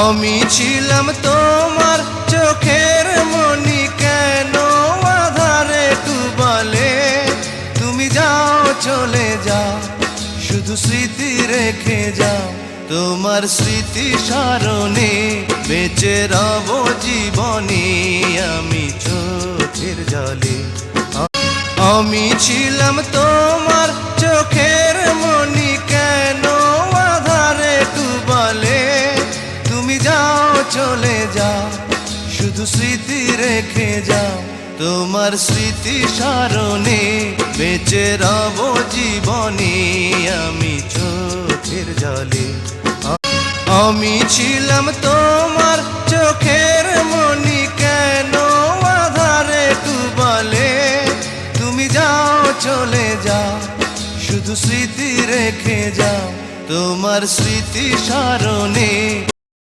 আমি ছিলাম তোমার চোখের মনি, কেন আধারে ডুবালে? তুমি যাও চলে যাও, শুধু স্মৃতি রেখে যাও। তোমার স্মৃতি স্মরণে বেঁচে রব জীবনে আমি চোখের জলে। আমি ছিলাম তোমার চোখের মনি, কেন আধারে ডুবালে? তুমি যাও চলে যাও, শুধু স্মৃতি রেখে যাও। তোমার স্মৃতি স্মরণে বেঁচে রব জীবনে আমি চোখের জলে। আমি ছিলাম তোমার চোখের মনি, কেন আধারে ডুবালে? তুমি যাও চলে যাও, শুধু স্মৃতি রেখে যাও। তোমার স্মৃতি স্মরণে